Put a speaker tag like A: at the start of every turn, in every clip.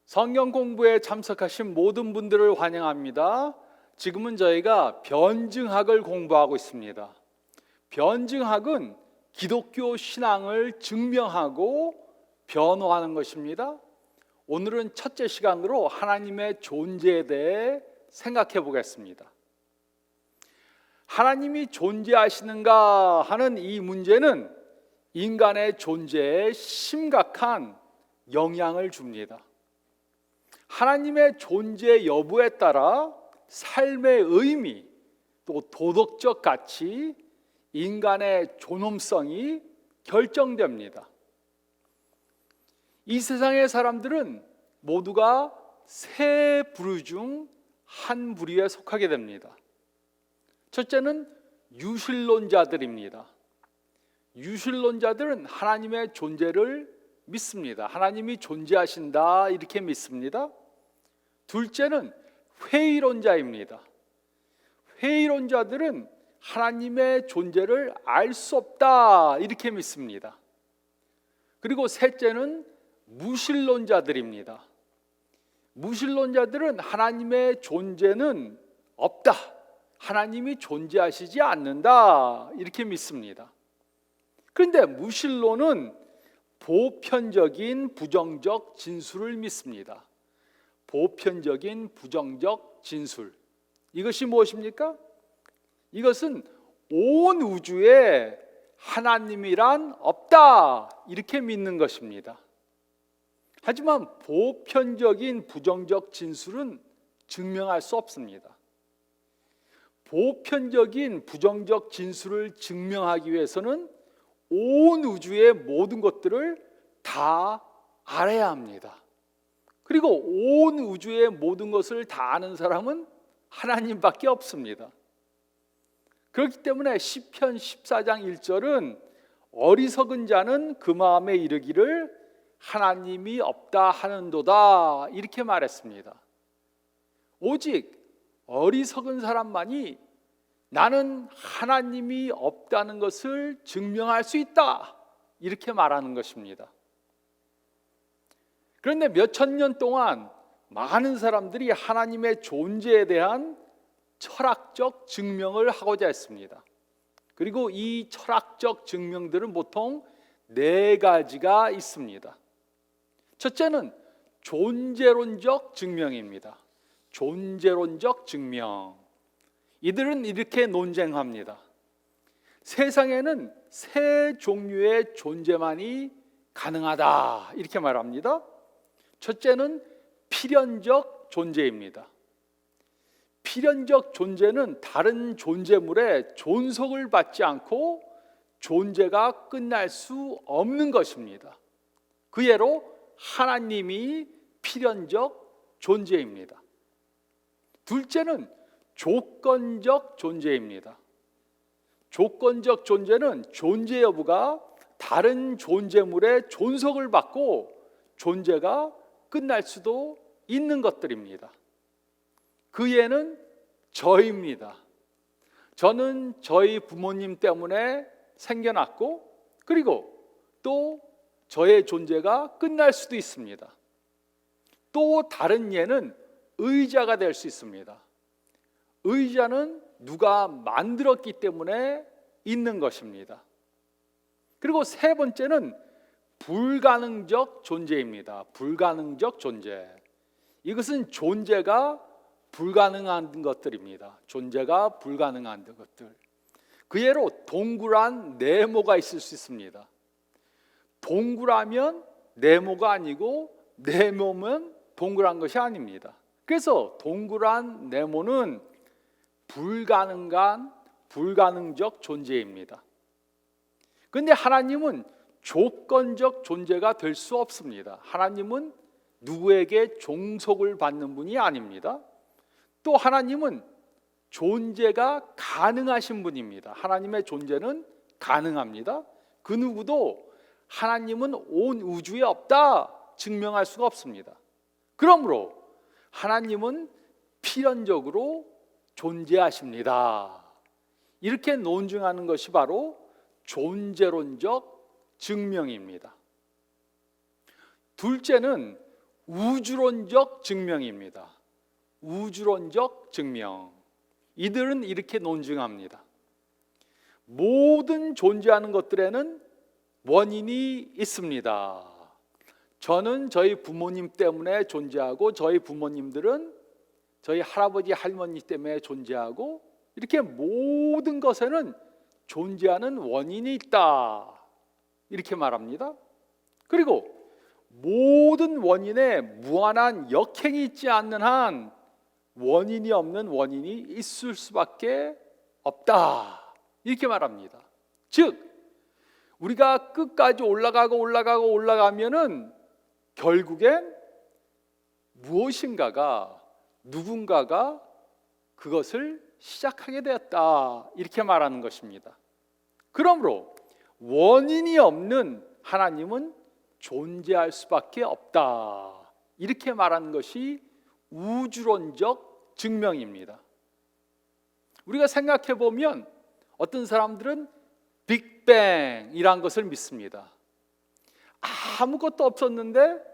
A: 성경 공부에 참석하신 모든 분들을 환영합니다. 지금은 저희가 변증학을 공부하고 있습니다. 변증학은 기독교 신앙을 증명하고 변호하는 것입니다. 오늘은 첫째 시간으로 하나님의 존재에 대해 생각해 보겠습니다. 하나님이 존재하시는가 하는 이 문제는 인간의 존재에 심각한 영향을 줍니다. 하나님의 존재 여부에 따라 삶의 의미, 또 도덕적 가치, 인간의 존엄성이 결정됩니다. 이 세상의 사람들은 모두가 세 부류 중 한 부류에 속하게 됩니다. 첫째는 유실론자들입니다. 유실론자들은 하나님의 존재를 믿습니다. 하나님이 존재하신다 이렇게 믿습니다. 둘째는 회의론자입니다. 회의론자들은 하나님의 존재를 알 수 없다 이렇게 믿습니다. 그리고 셋째는 무신론자들입니다. 무신론자들은 하나님의 존재는 없다, 하나님이 존재하시지 않는다 이렇게 믿습니다. 그런데 무신론은 보편적인 부정적 진술을 믿습니다. 보편적인 부정적 진술, 이것이 무엇입니까? 이것은 온 우주에 하나님이란 없다 이렇게 믿는 것입니다. 하지만 보편적인 부정적 진술은 증명할 수 없습니다. 보편적인 부정적 진술을 증명하기 위해서는 온 우주의 모든 것들을 다 알아야 합니다. 그리고 온 우주의 모든 것을 다 아는 사람은 하나님밖에 없습니다. 그렇기 때문에 시편 14장 1절은 어리석은 자는 그 마음에 이르기를 하나님이 없다 하는도다 이렇게 말했습니다. 오직 어리석은 사람만이 나는 하나님이 없다는 것을 증명할 수 있다 이렇게 말하는 것입니다. 그런데 몇천 년 동안 많은 사람들이 하나님의 존재에 대한 철학적 증명을 하고자 했습니다. 그리고 이 철학적 증명들은 보통 네 가지가 있습니다. 첫째는 존재론적 증명입니다. 존재론적 증명. 이들은 이렇게 논쟁합니다. 세상에는 세 종류의 존재만이 가능하다 이렇게 말합니다. 첫째는 필연적 존재입니다. 필연적 존재는 다른 존재물에 존속을 받지 않고 존재가 끝날 수 없는 것입니다. 그 예로 하나님이 필연적 존재입니다. 둘째는 조건적 존재입니다. 조건적 존재는 존재 여부가 다른 존재물의 존속을 받고 존재가 끝날 수도 있는 것들입니다. 그 예는 저입니다. 저는 저희 부모님 때문에 생겨났고 그리고 또 저의 존재가 끝날 수도 있습니다. 또 다른 예는 의자가 될 수 있습니다. 의자는 누가 만들었기 때문에 있는 것입니다. 그리고 세 번째는 불가능적 존재입니다. 불가능적 존재. 이것은 존재가 불가능한 것들입니다. 존재가 불가능한 것들. 그 예로 동그란 네모가 있을 수 있습니다. 동그라면 네모가 아니고 네모면 동그란 것이 아닙니다. 그래서 동그란 네모는 불가능적 존재입니다. 그런데 하나님은 조건적 존재가 될 수 없습니다. 하나님은 누구에게 종속을 받는 분이 아닙니다. 또 하나님은 존재가 가능하신 분입니다. 하나님의 존재는 가능합니다. 그 누구도 하나님은 온 우주에 없다 증명할 수가 없습니다. 그러므로 하나님은 필연적으로 존재하십니다. 이렇게 논증하는 것이 바로 존재론적 증명입니다. 둘째는 우주론적 증명입니다. 우주론적 증명. 이들은 이렇게 논증합니다. 모든 존재하는 것들에는 원인이 있습니다. 저는 저희 부모님 때문에 존재하고 저희 부모님들은 저희 할아버지 할머니 때문에 존재하고 이렇게 모든 것에는 존재하는 원인이 있다. 이렇게 말합니다. 그리고 모든 원인에 무한한 역행이 있지 않는 한 원인이 없는 원인이 있을 수밖에 없다. 이렇게 말합니다. 즉 우리가 끝까지 올라가면은 결국엔 무엇인가가 누군가가 그것을 시작하게 되었다. 이렇게 말하는 것입니다. 그러므로 원인이 없는 하나님은 존재할 수밖에 없다. 이렇게 말하는 것이 우주론적 증명입니다. 우리가 생각해 보면 어떤 사람들은 빅뱅이란 것을 믿습니다. 아무것도 없었는데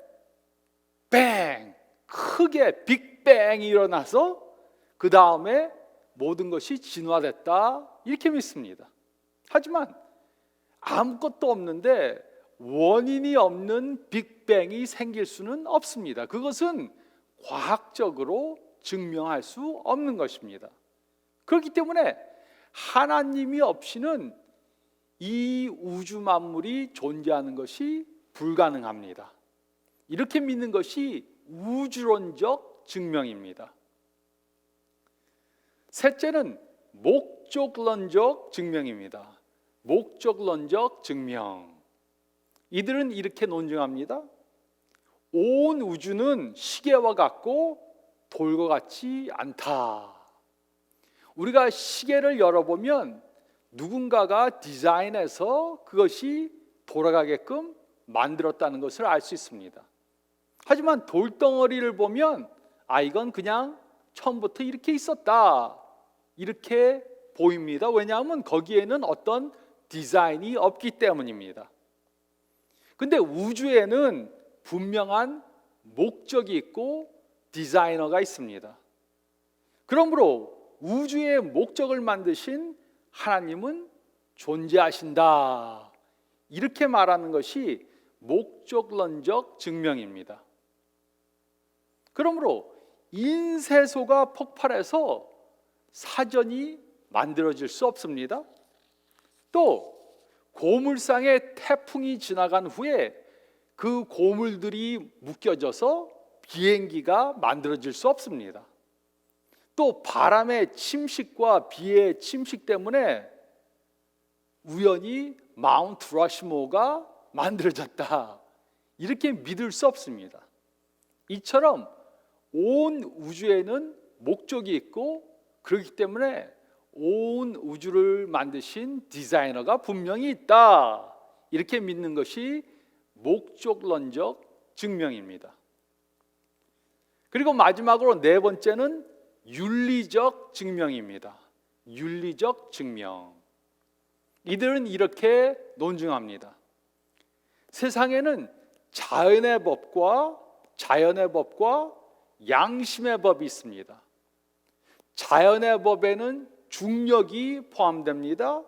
A: 뱅! 크게 빅뱅이 일어나서 그 다음에 모든 것이 진화됐다. 이렇게 믿습니다. 하지만 아무것도 없는데 원인이 없는 빅뱅이 생길 수는 없습니다. 그것은 과학적으로 증명할 수 없는 것입니다. 그렇기 때문에 하나님이 없이는 이 우주 만물이 존재하는 것이 불가능합니다. 이렇게 믿는 것이 우주론적 증명입니다. 셋째는 목적론적 증명입니다. 목적론적 증명. 이들은 이렇게 논증합니다. 온 우주는 시계와 같고 돌과 같지 않다. 우리가 시계를 열어보면 누군가가 디자인해서 그것이 돌아가게끔 만들었다는 것을 알 수 있습니다. 하지만 돌덩어리를 보면 이건 그냥 처음부터 이렇게 있었다. 이렇게 보입니다. 왜냐하면 거기에는 어떤 디자인이 없기 때문입니다. 근데 우주에는 분명한 목적이 있고 디자이너가 있습니다. 그러므로 우주의 목적을 만드신 하나님은 존재하신다. 이렇게 말하는 것이 목적론적 증명입니다. 그러므로 인쇄소가 폭발해서 사전이 만들어질 수 없습니다. 또 고물상에 태풍이 지나간 후에 그 고물들이 묶여져서 비행기가 만들어질 수 없습니다. 또 바람의 침식과 비의 침식 때문에 우연히 마운트 러시모어가 만들어졌다. 이렇게 믿을 수 없습니다. 이처럼 온 우주에는 목적이 있고 그렇기 때문에 온 우주를 만드신 디자이너가 분명히 있다. 이렇게 믿는 것이 목적론적 증명입니다. 그리고 마지막으로 네 번째는 윤리적 증명입니다. 윤리적 증명. 이들은 이렇게 논증합니다. 세상에는 자연의 법과 양심의 법이 있습니다. 자연의 법에는 중력이 포함됩니다.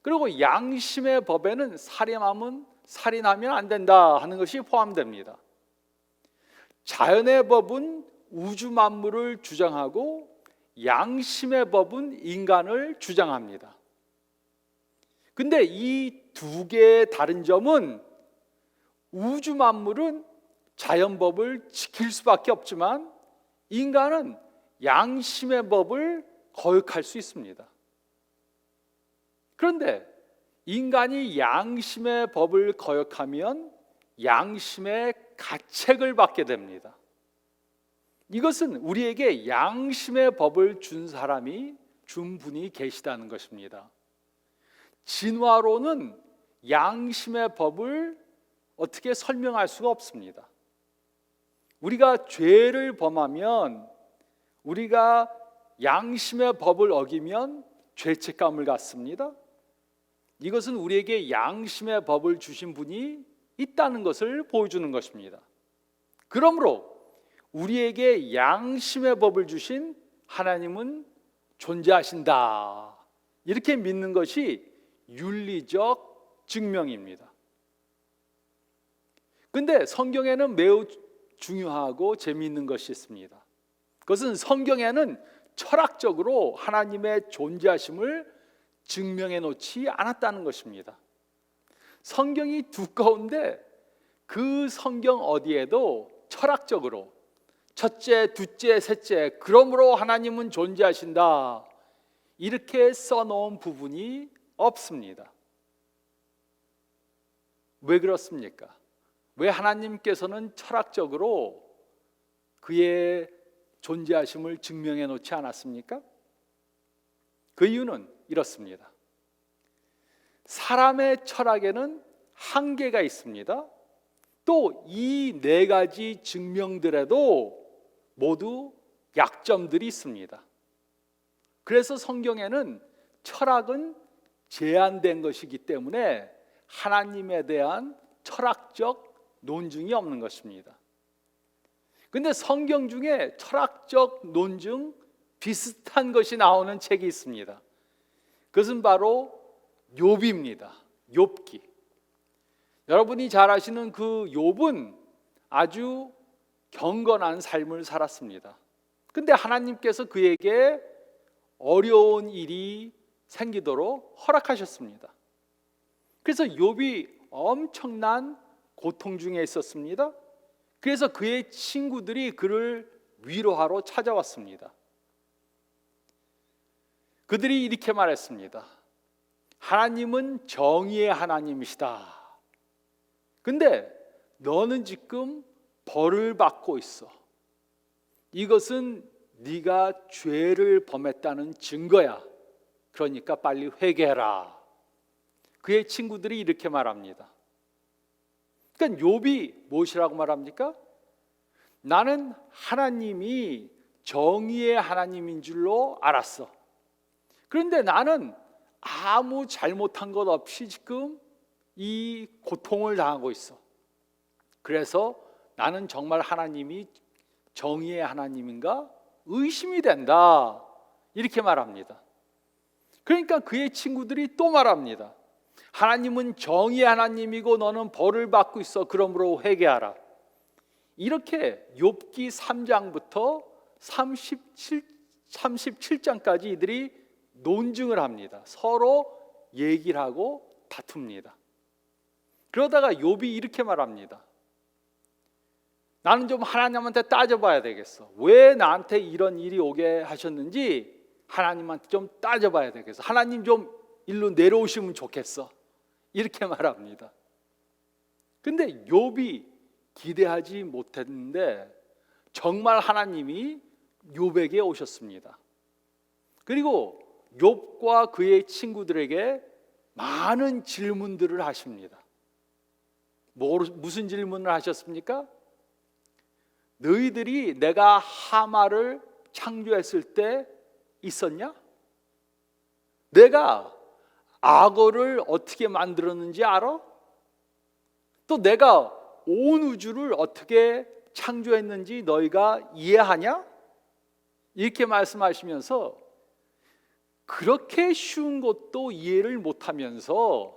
A: 그리고 양심의 법에는 살인하면 안 된다 하는 것이 포함됩니다. 자연의 법은 우주 만물을 주장하고 양심의 법은 인간을 주장합니다. 근데 이 두 개의 다른 점은 우주 만물은 자연법을 지킬 수밖에 없지만 인간은 양심의 법을 거역할 수 있습니다. 그런데 인간이 양심의 법을 거역하면 양심의 가책을 받게 됩니다. 이것은 우리에게 양심의 법을 준 분이 계시다는 것입니다. 진화론은 양심의 법을 어떻게 설명할 수가 없습니다. 우리가 죄를 범하면 우리가 양심의 법을 어기면 죄책감을 갖습니다. 이것은 우리에게 양심의 법을 주신 분이 있다는 것을 보여주는 것입니다. 그러므로 우리에게 양심의 법을 주신 하나님은 존재하신다. 이렇게 믿는 것이 윤리적 증명입니다. 근데 성경에는 매우 중요하고 재미있는 것이 있습니다. 그것은 성경에는 철학적으로 하나님의 존재하심을 증명해 놓지 않았다는 것입니다. 성경이 두꺼운데 그 성경 어디에도 철학적으로 첫째, 둘째, 셋째, 그러므로 하나님은 존재하신다 이렇게 써놓은 부분이 없습니다. 왜 그렇습니까? 왜 하나님께서는 철학적으로 그의 존재하심을 증명해 놓지 않았습니까? 그 이유는 이렇습니다. 사람의 철학에는 한계가 있습니다. 또 이 네 가지 증명들에도 모두 약점들이 있습니다. 그래서 성경에는 철학은 제한된 것이기 때문에 하나님에 대한 철학적 논증이 없는 것입니다. 근데 성경 중에 철학적 논증 비슷한 것이 나오는 책이 있습니다. 그것은 바로 욥입니다. 욥기. 여러분이 잘 아시는 그 욥은 아주 경건한 삶을 살았습니다. 근데 하나님께서 그에게 어려운 일이 생기도록 허락하셨습니다. 그래서 욥이 엄청난 고통 중에 있었습니다. 그래서 그의 친구들이 그를 위로하러 찾아왔습니다. 그들이 이렇게 말했습니다. 하나님은 정의의 하나님이시다. 근데 너는 지금 벌을 받고 있어. 이것은 네가 죄를 범했다는 증거야. 그러니까 빨리 회개해라. 그의 친구들이 이렇게 말합니다. 그러니까 욥이 무엇이라고 말합니까? 나는 하나님이 정의의 하나님인 줄로 알았어. 그런데 나는 아무 잘못한 것 없이 지금 이 고통을 당하고 있어. 그래서 나는 정말 하나님이 정의의 하나님인가 의심이 된다. 이렇게 말합니다. 그러니까 그의 친구들이 또 말합니다. 하나님은 정의의 하나님이고 너는 벌을 받고 있어. 그러므로 회개하라. 이렇게 욥기 3장부터 37장까지 이들이 논증을 합니다. 서로 얘기를 하고 다툽니다. 그러다가 욥이 이렇게 말합니다. 나는 좀 하나님한테 따져봐야 되겠어. 왜 나한테 이런 일이 오게 하셨는지 하나님한테 좀 따져봐야 되겠어. 하나님 좀 일로 내려오시면 좋겠어. 이렇게 말합니다. 근데 욥이 기대하지 못했는데 정말 하나님이 욥에게 오셨습니다. 그리고 욥과 그의 친구들에게 많은 질문들을 하십니다. 무슨 질문을 하셨습니까? 너희들이 내가 하마를 창조했을 때 있었냐? 내가 악어를 어떻게 만들었는지 알아? 또 내가 온 우주를 어떻게 창조했는지 너희가 이해하냐? 이렇게 말씀하시면서 그렇게 쉬운 것도 이해를 못하면서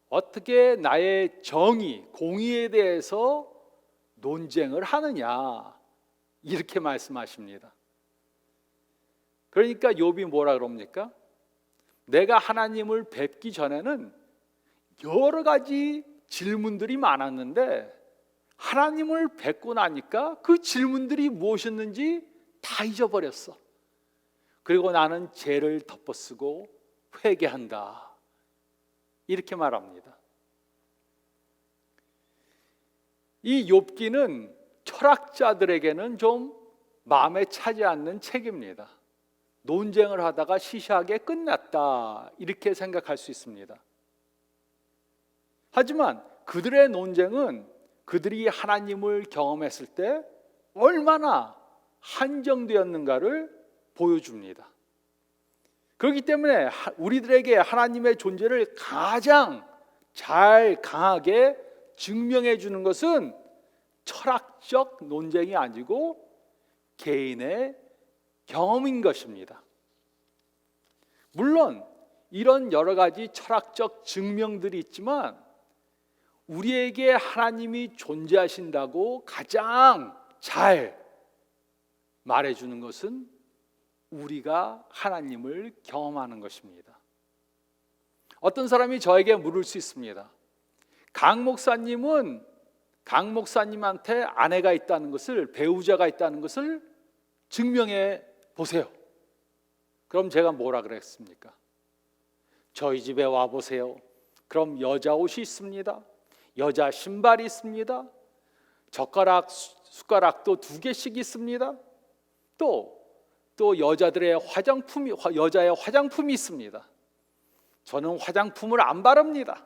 A: 어떻게 나의 정의, 공의에 대해서 논쟁을 하느냐 이렇게 말씀하십니다. 그러니까 욥이 뭐라 그럽니까? 내가 하나님을 뵙기 전에는 여러 가지 질문들이 많았는데 하나님을 뵙고 나니까 그 질문들이 무엇이었는지 다 잊어버렸어. 그리고 나는 죄를 덮어쓰고 회개한다. 이렇게 말합니다. 이 욥기는 철학자들에게는 좀 마음에 차지 않는 책입니다. 논쟁을 하다가 시시하게 끝났다 이렇게 생각할 수 있습니다. 하지만 그들의 논쟁은 그들이 하나님을 경험했을 때 얼마나 한정되었는가를 보여줍니다. 그렇기 때문에 우리들에게 하나님의 존재를 가장 잘 강하게 증명해 주는 것은 철학적 논쟁이 아니고 개인의 경험인 것입니다. 물론 이런 여러 가지 철학적 증명들이 있지만 우리에게 하나님이 존재하신다고 가장 잘 말해주는 것은 우리가 하나님을 경험하는 것입니다. 어떤 사람이 저에게 물을 수 있습니다. 강 목사님한테 아내가 있다는 것을, 배우자가 있다는 것을 증명해 보세요. 그럼 제가 뭐라 그랬습니까? 저희 집에 와 보세요. 그럼 여자 옷이 있습니다. 여자 신발이 있습니다. 젓가락, 숟가락도 2개씩 있습니다. 또 여자의 화장품이 있습니다. 저는 화장품을 안 바릅니다.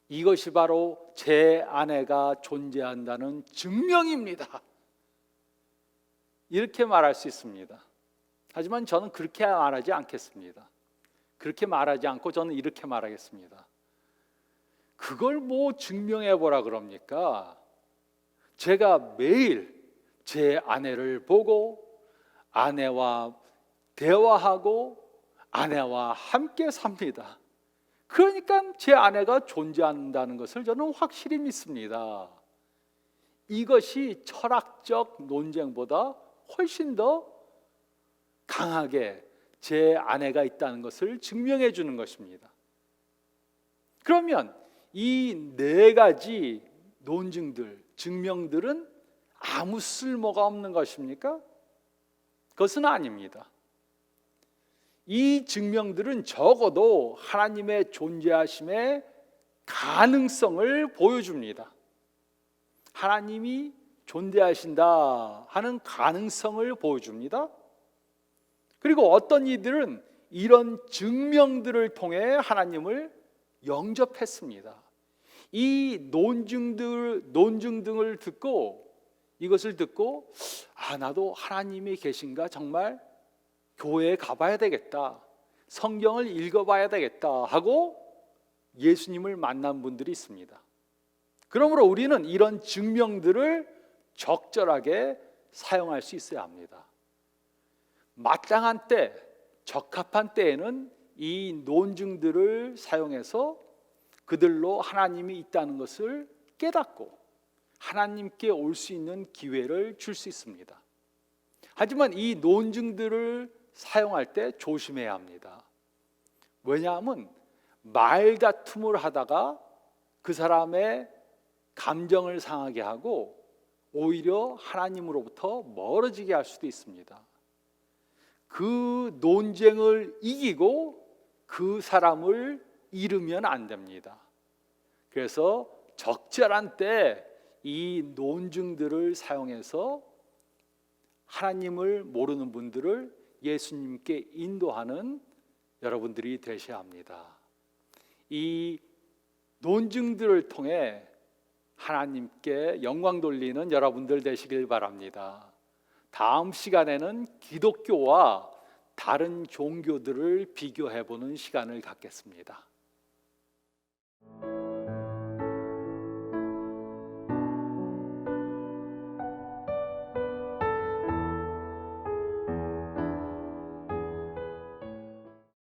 A: 이것이 바로 제 아내가 존재한다는 증명입니다. 이렇게 말할 수 있습니다. 하지만 저는 그렇게 말하지 않겠습니다. 그렇게 말하지 않고 저는 이렇게 말하겠습니다. 그걸 뭐 증명해 보라 그럽니까? 제가 매일 제 아내를 보고 아내와 대화하고 아내와 함께 삽니다. 그러니까 제 아내가 존재한다는 것을 저는 확실히 믿습니다. 이것이 철학적 논쟁보다 훨씬 더 강하게 제 아내가 있다는 것을 증명해 주는 것입니다. 그러면 이 4가지 논증들, 증명들은 아무 쓸모가 없는 것입니까? 그것은 아닙니다. 이 증명들은 적어도 하나님의 존재하심의 가능성을 보여줍니다. 하나님이 존재하신다 하는 가능성을 보여줍니다. 그리고 어떤 이들은 이런 증명들을 통해 하나님을 영접했습니다. 이 논증 등을 듣고, 이것을 듣고 나도 하나님이 계신가, 정말 교회에 가봐야 되겠다, 성경을 읽어봐야 되겠다 하고 예수님을 만난 분들이 있습니다. 그러므로 우리는 이런 증명들을 적절하게 사용할 수 있어야 합니다. 마땅한 때, 적합한 때에는 이 논증들을 사용해서 그들로 하나님이 있다는 것을 깨닫고 하나님께 올 수 있는 기회를 줄 수 있습니다. 하지만 이 논증들을 사용할 때 조심해야 합니다. 왜냐하면 말다툼을 하다가 그 사람의 감정을 상하게 하고 오히려 하나님으로부터 멀어지게 할 수도 있습니다. 그 논쟁을 이기고 그 사람을 잃으면 안 됩니다. 그래서 적절한 때 이 논증들을 사용해서 하나님을 모르는 분들을 예수님께 인도하는 여러분들이 되셔야 합니다. 이 논증들을 통해 하나님께 영광 돌리는 여러분들 되시길 바랍니다. 다음 시간에는 기독교와 다른 종교들을 비교해 보는 시간을 갖겠습니다.